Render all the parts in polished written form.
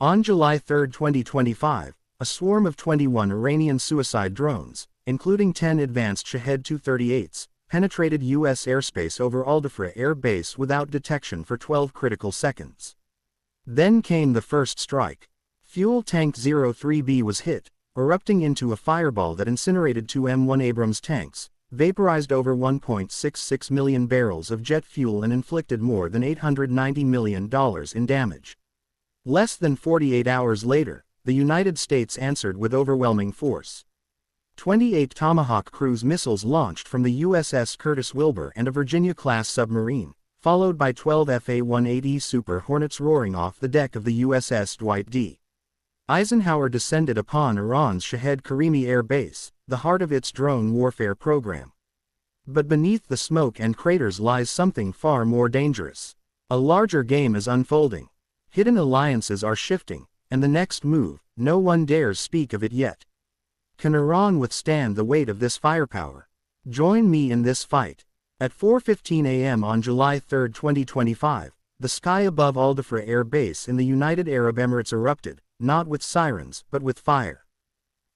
On July 3, 2025, a swarm of 21 Iranian suicide drones, including 10 advanced Shahed 238s, penetrated U.S. airspace over Dhafra Air Base without detection for 12 critical seconds. Then came the first strike. Fuel Tank 03B was hit, erupting into a fireball that incinerated two M1 Abrams tanks, vaporized over 1.66 million barrels of jet fuel and inflicted more than $890 million in damage. Less than 48 hours later, the United States answered with overwhelming force. 28 Tomahawk cruise missiles launched from the USS Curtis Wilbur and a Virginia-class submarine, followed by 12 FA-180 Super Hornets roaring off the deck of the USS Dwight D. Eisenhower descended upon Iran's Shahed Karimi Air Base, the heart of its drone warfare program. But beneath the smoke and craters lies something far more dangerous. A larger game is unfolding. Hidden alliances are shifting, and the next move, no one dares speak of it yet. Can Iran withstand the weight of this firepower? Join me in this fight. At 4:15 a.m. on July 3, 2025, the sky above Dhafra Air Base in the United Arab Emirates erupted, not with sirens but with fire.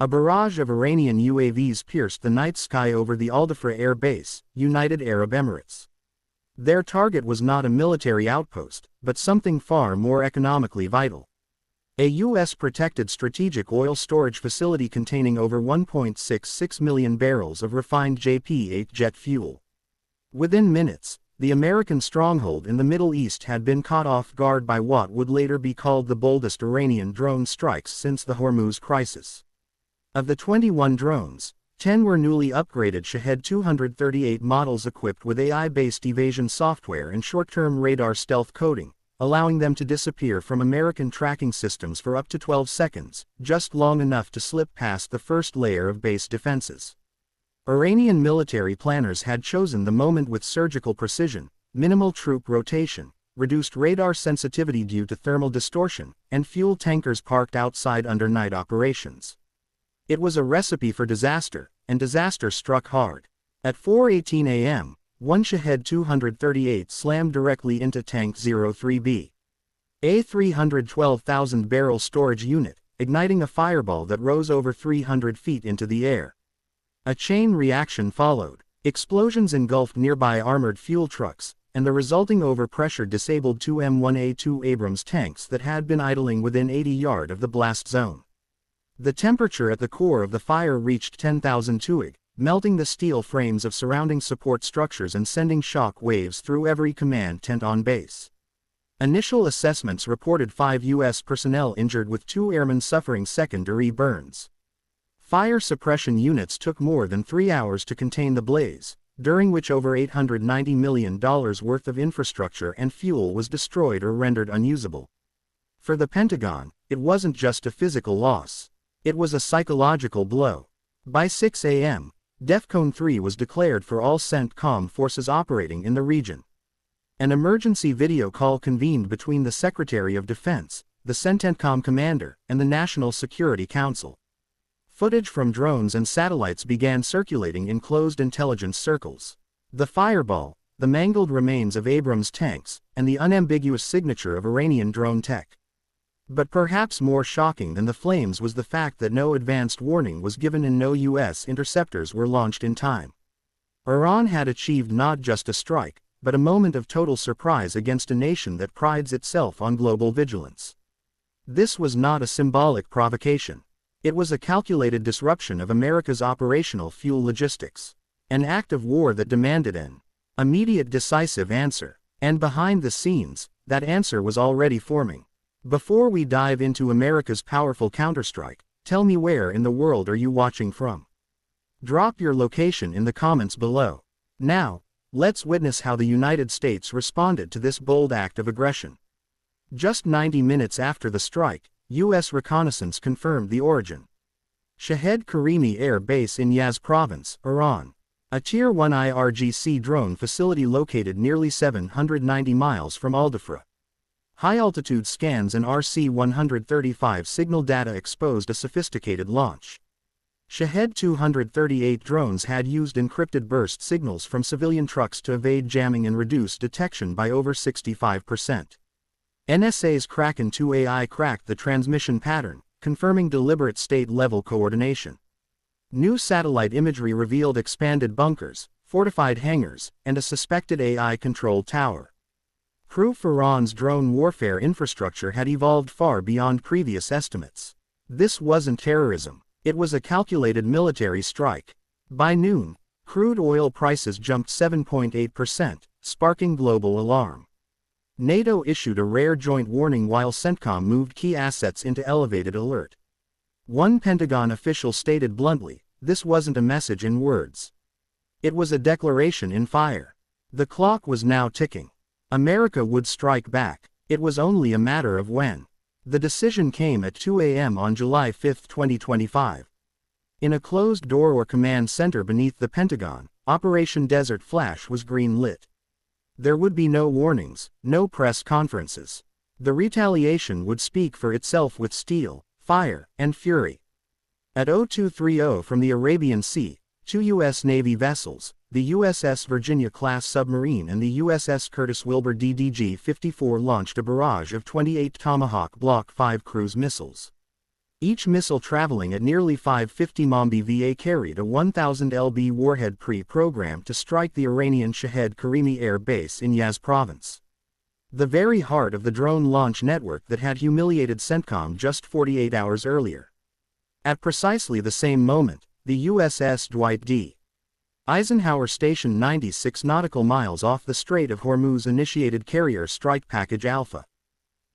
A barrage of Iranian UAVs pierced the night sky over the Dhafra Air Base, United Arab Emirates. Their target was not a military outpost, but something far more economically vital. A U.S.-protected strategic oil storage facility containing over 1.66 million barrels of refined JP-8 jet fuel. Within minutes, the American stronghold in the Middle East had been caught off guard by what would later be called the boldest Iranian drone strikes since the Hormuz crisis. Of the 21 drones, 10 were newly upgraded Shahed 238 models equipped with AI-based evasion software and short-term radar stealth coding, allowing them to disappear from American tracking systems for up to 12 seconds, just long enough to slip past the first layer of base defenses. Iranian military planners had chosen the moment with surgical precision, minimal troop rotation, reduced radar sensitivity due to thermal distortion, and fuel tankers parked outside under night operations. It was a recipe for disaster, and disaster struck hard. At 4:18 a.m., one Shahed 238 slammed directly into Tank 03B, a 312,000-barrel storage unit, igniting a fireball that rose over 300 feet into the air. A chain reaction followed. Explosions engulfed nearby armored fuel trucks, and the resulting overpressure disabled two M1A2 Abrams tanks that had been idling within 80 yards of the blast zone. The temperature at the core of the fire reached 10,000 TUIG, melting the steel frames of surrounding support structures and sending shock waves through every command tent on base. Initial assessments reported 5 U.S. personnel injured with 2 airmen suffering secondary burns. Fire suppression units took more than 3 hours to contain the blaze, during which over $890 million worth of infrastructure and fuel was destroyed or rendered unusable. For the Pentagon, it wasn't just a physical loss. It was a psychological blow. By 6 a.m., DEFCON 3 was declared for all CENTCOM forces operating in the region. An emergency video call convened between the Secretary of Defense, the CENTCOM commander, and the National Security Council. Footage from drones and satellites began circulating in closed intelligence circles. The fireball, the mangled remains of Abrams tanks, and the unambiguous signature of Iranian drone tech. But perhaps more shocking than the flames was the fact that no advanced warning was given and no U.S. interceptors were launched in time. Iran had achieved not just a strike, but a moment of total surprise against a nation that prides itself on global vigilance. This was not a symbolic provocation. It was a calculated disruption of America's operational fuel logistics. An act of war that demanded an immediate decisive answer. And behind the scenes, that answer was already forming. Before we dive into America's powerful counterstrike, tell me where in the world are you watching from? Drop your location in the comments below. Now, let's witness how the United States responded to this bold act of aggression. Just 90 minutes after the strike, U.S. reconnaissance confirmed the origin. Shahed Karimi Air Base in Yazd Province, Iran. A Tier 1 IRGC drone facility located nearly 790 miles from Dhafra. High-altitude scans and RC-135 signal data exposed a sophisticated launch. Shahed 238 drones had used encrypted burst signals from civilian trucks to evade jamming and reduce detection by over 65%. NSA's Kraken 2 AI cracked the transmission pattern, confirming deliberate state-level coordination. New satellite imagery revealed expanded bunkers, fortified hangars, and a suspected AI-controlled tower. Proof Iran's drone warfare infrastructure had evolved far beyond previous estimates. This wasn't terrorism. It was a calculated military strike. By noon, crude oil prices jumped 7.8%, sparking global alarm. NATO issued a rare joint warning while CENTCOM moved key assets into elevated alert. One Pentagon official stated bluntly, "This wasn't a message in words. It was a declaration in fire." The clock was now ticking. America would strike back. It was only a matter of when. The decision came at 2 a.m. on July 5, 2025. In a closed-door command center beneath the Pentagon, Operation Desert Flash was green-lit. There would be no warnings, no press conferences. The retaliation would speak for itself with steel, fire, and fury. At 0230 from the Arabian Sea, two U.S. Navy vessels, the USS Virginia-class submarine and the USS Curtis Wilbur DDG-54 launched a barrage of 28 Tomahawk Block 5 cruise missiles. Each missile traveling at nearly 550 mph carried a 1000 lb warhead pre-programmed to strike the Iranian Shahed Karimi Air Base in Yazd province. The very heart of the drone launch network that had humiliated CENTCOM just 48 hours earlier. At precisely the same moment, the USS Dwight D. Eisenhower stationed 96 nautical miles off the Strait of Hormuz initiated Carrier Strike Package Alpha.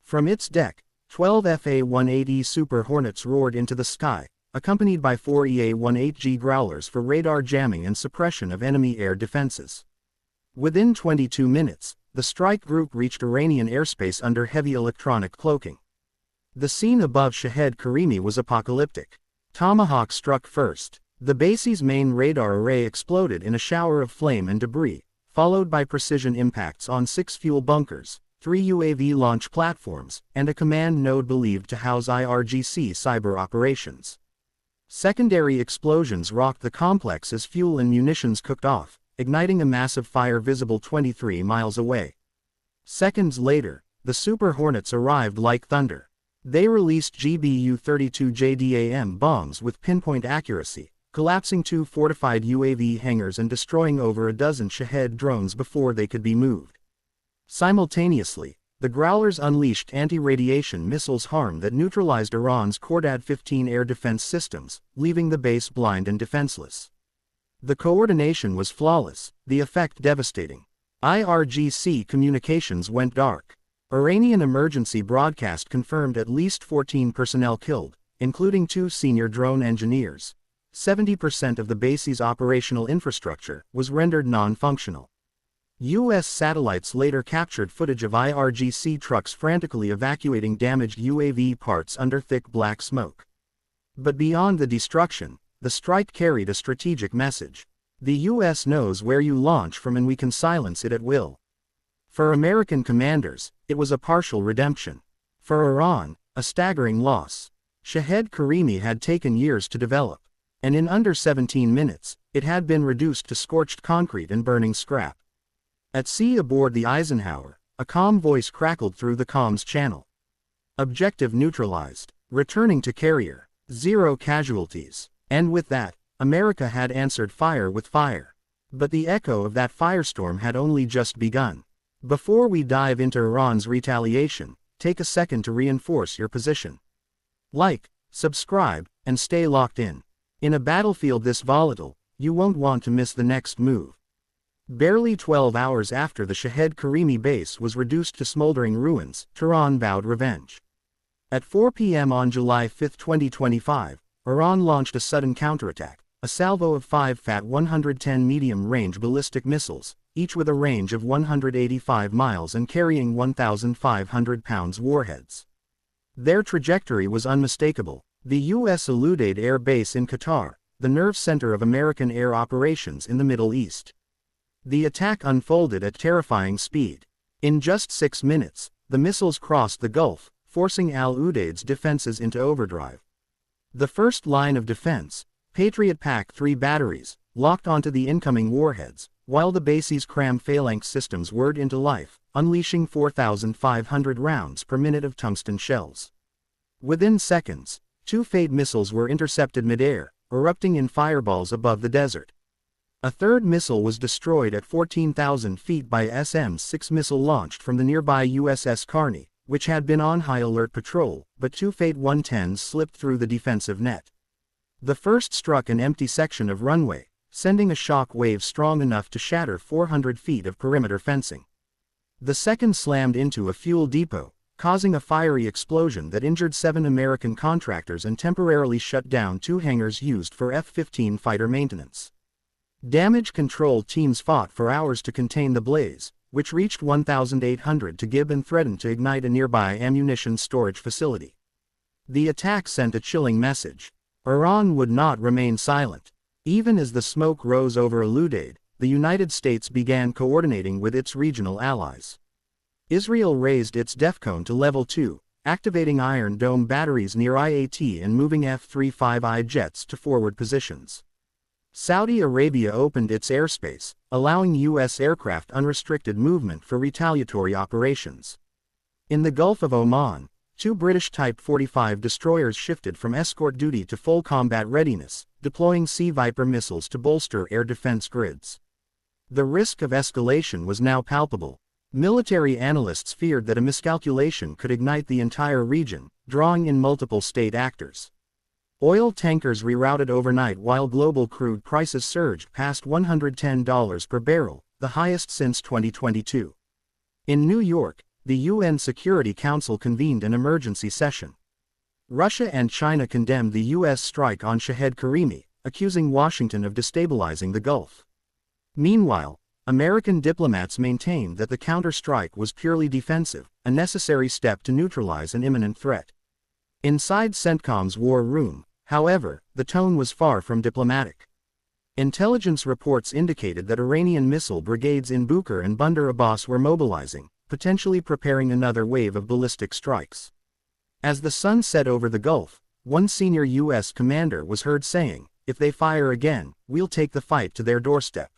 From its deck, 12 FA-18E Super Hornets roared into the sky, accompanied by 4 EA-18G Growlers for radar jamming and suppression of enemy air defenses. Within 22 minutes, the strike group reached Iranian airspace under heavy electronic cloaking. The scene above Shahed Karimi was apocalyptic. Tomahawk struck first. The base's main radar array exploded in a shower of flame and debris, followed by precision impacts on 6 fuel bunkers, 3 UAV launch platforms, and a command node believed to house IRGC cyber operations. Secondary explosions rocked the complex as fuel and munitions cooked off, igniting a massive fire visible 23 miles away. Seconds later, the Super Hornets arrived like thunder. They released GBU-32 JDAM bombs with pinpoint accuracy, collapsing 2 fortified UAV hangars and destroying over a dozen Shahed drones before they could be moved. Simultaneously, the Growlers unleashed anti-radiation missiles harm that neutralized Iran's Khordad-15 air defense systems, leaving the base blind and defenseless. The coordination was flawless, the effect devastating. IRGC communications went dark. Iranian emergency broadcast confirmed at least 14 personnel killed, including 2 senior drone engineers. 70% of the base's operational infrastructure was rendered non-functional. U.S. satellites later captured footage of IRGC trucks frantically evacuating damaged UAV parts under thick black smoke. But beyond the destruction, the strike carried a strategic message. The U.S. knows where you launch from and we can silence it at will. For American commanders, it was a partial redemption. For Iran, a staggering loss. Shahed Karimi had taken years to develop, and in under 17 minutes, it had been reduced to scorched concrete and burning scrap. At sea aboard the Eisenhower, a calm voice crackled through the comms channel. Objective neutralized. Returning to carrier. 0 casualties. And with that, America had answered fire with fire. But the echo of that firestorm had only just begun. Before we dive into Iran's retaliation, take a second to reinforce your position. Like, subscribe, and stay locked in. In a battlefield this volatile, you won't want to miss the next move. Barely 12 hours after the Shahed Karimi base was reduced to smoldering ruins, Tehran vowed revenge. At 4 p.m. on July 5, 2025, Iran launched a sudden counterattack, a salvo of 5 FAT 110 medium-range ballistic missiles, each with a range of 185 miles and carrying 1,500 pounds warheads. Their trajectory was unmistakable. The U.S. Shahed Air Base in Qatar, the nerve center of American air operations in the Middle East. The attack unfolded at terrifying speed. In just 6 minutes, the missiles crossed the Gulf, forcing Al-Udeid's defenses into overdrive. The first line of defense, Patriot PAC-3 batteries, locked onto the incoming warheads, while the base's cram phalanx systems whirred into life, unleashing 4,500 rounds per minute of tungsten shells. Within seconds, 2 Fade missiles were intercepted mid-air, erupting in fireballs above the desert. A third missile was destroyed at 14,000 feet by a SM-6 missile launched from the nearby USS Karimi, which had been on high alert patrol, but 2 Fade 110s slipped through the defensive net. The first struck an empty section of runway, sending a shock wave strong enough to shatter 400 feet of perimeter fencing. The second slammed into a fuel depot, causing a fiery explosion that injured 7 American contractors and temporarily shut down 2 hangars used for F-15 fighter maintenance. Damage control teams fought for hours to contain the blaze, which reached 1,800 to Gib and threatened to ignite a nearby ammunition storage facility. The attack sent a chilling message. Iran would not remain silent. Even as the smoke rose over Al-Udeid, the United States began coordinating with its regional allies. Israel raised its DEFCON to level 2, activating Iron Dome batteries near IAT and moving F-35I jets to forward positions. Saudi Arabia opened its airspace, allowing U.S. aircraft unrestricted movement for retaliatory operations. In the Gulf of Oman, 2 British Type 45 destroyers shifted from escort duty to full combat readiness, deploying Sea Viper missiles to bolster air defense grids. The risk of escalation was now palpable. Military analysts feared that a miscalculation could ignite the entire region, drawing in multiple state actors. Oil tankers rerouted overnight while global crude prices surged past $110 per barrel, the highest since 2022. In New York, the UN Security Council convened an emergency session. Russia and China condemned the U.S. strike on Shahed Karimi, accusing Washington of destabilizing the Gulf. Meanwhile, American diplomats maintained that the counter-strike was purely defensive, a necessary step to neutralize an imminent threat. Inside CENTCOM's war room, however, the tone was far from diplomatic. Intelligence reports indicated that Iranian missile brigades in Bukhar and Bandar Abbas were mobilizing, potentially preparing another wave of ballistic strikes. As the sun set over the Gulf, one senior U.S. commander was heard saying, "If they fire again, we'll take the fight to their doorstep."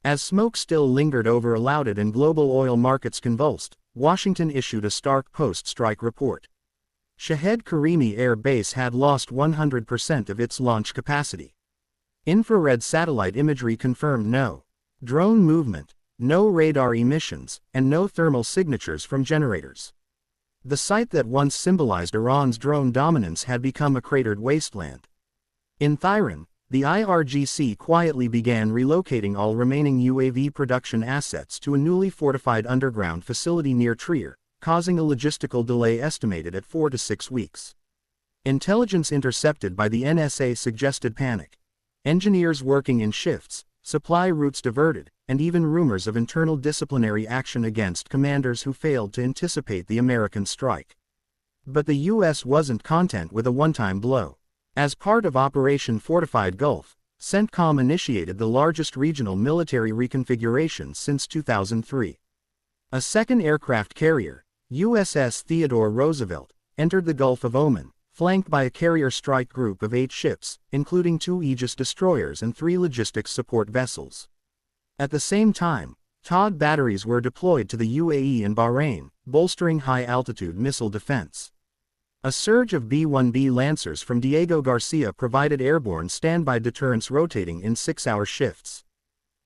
As smoke still lingered over Al-Udeid and global oil markets convulsed, Washington issued a stark post-strike report. Shahed Karimi Air Base had lost 100% of its launch capacity. Infrared satellite imagery confirmed no drone movement, no radar emissions, and no thermal signatures from generators. The site that once symbolized Iran's drone dominance had become a cratered wasteland. In Tehran, the IRGC quietly began relocating all remaining UAV production assets to a newly fortified underground facility near Trier, causing a logistical delay estimated at 4 to 6 weeks. Intelligence intercepted by the NSA suggested panic. Engineers working in shifts, supply routes diverted, and even rumors of internal disciplinary action against commanders who failed to anticipate the American strike. But the U.S. wasn't content with a one-time blow. As part of Operation Fortified Gulf, CENTCOM initiated the largest regional military reconfiguration since 2003. A second aircraft carrier, USS Theodore Roosevelt, entered the Gulf of Oman, flanked by a carrier strike group of 8 ships, including 2 Aegis destroyers and 3 logistics support vessels. At the same time, TOD batteries were deployed to the UAE and Bahrain, bolstering high-altitude missile defense. A surge of B-1B Lancers from Diego Garcia provided airborne standby deterrence rotating in 6-hour shifts.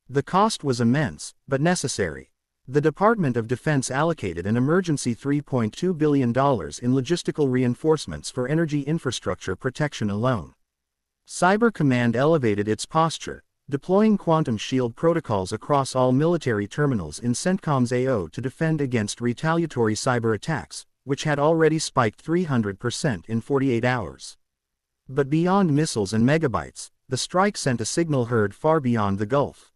The cost was immense, but necessary. The Department of Defense allocated an emergency $3.2 billion in logistical reinforcements for energy infrastructure protection alone. Cyber Command elevated its posture, deploying quantum shield protocols across all military terminals in CENTCOM's AO to defend against retaliatory cyber attacks, which had already spiked 300% in 48 hours. But beyond missiles and megabytes, the strike sent a signal heard far beyond the Gulf.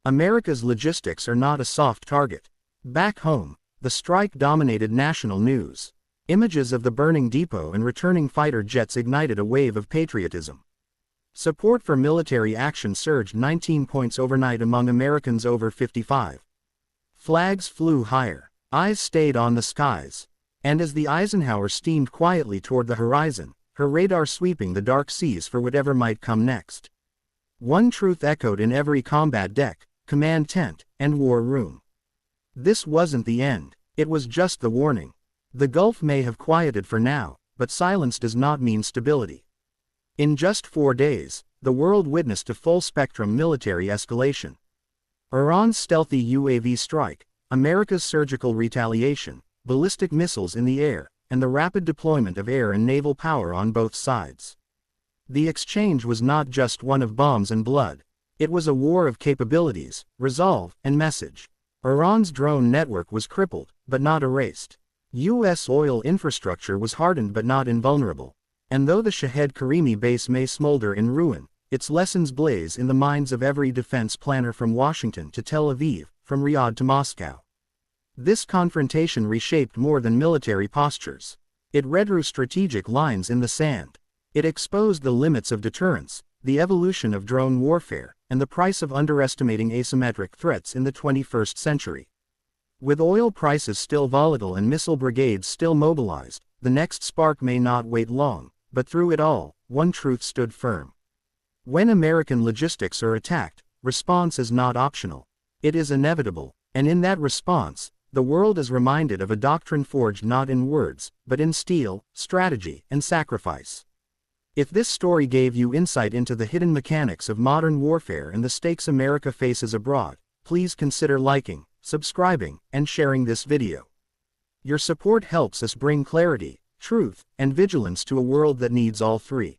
America's logistics are not a soft target. Back home, the strike dominated national news. Images of the burning depot and returning fighter jets ignited a wave of patriotism. Support for military action surged 19 points overnight among Americans over 55. Flags flew higher, eyes stayed on the skies. And as the Eisenhower steamed quietly toward the horizon, her radar sweeping the dark seas for whatever might come next. One truth echoed in every combat deck: command tent, and war room. This wasn't the end, it was just the warning. The Gulf may have quieted for now, but silence does not mean stability. In just 4 days, the world witnessed a full-spectrum military escalation. Iran's stealthy UAV strike, America's surgical retaliation, ballistic missiles in the air, and the rapid deployment of air and naval power on both sides. The exchange was not just one of bombs and blood. It was a war of capabilities, resolve, and message. Iran's drone network was crippled, but not erased. U.S. oil infrastructure was hardened but not invulnerable. And though the Shahed Karimi base may smolder in ruin, its lessons blaze in the minds of every defense planner from Washington to Tel Aviv, from Riyadh to Moscow. This confrontation reshaped more than military postures. It redrew strategic lines in the sand. It exposed the limits of deterrence, the evolution of drone warfare, and the price of underestimating asymmetric threats in the 21st century. With oil prices still volatile and missile brigades still mobilized, the next spark may not wait long, but through it all, one truth stood firm. When American logistics are attacked, response is not optional. It is inevitable, and in that response, the world is reminded of a doctrine forged not in words, but in steel, strategy, and sacrifice. If this story gave you insight into the hidden mechanics of modern warfare and the stakes America faces abroad, please consider liking, subscribing, and sharing this video. Your support helps us bring clarity, truth, and vigilance to a world that needs all three.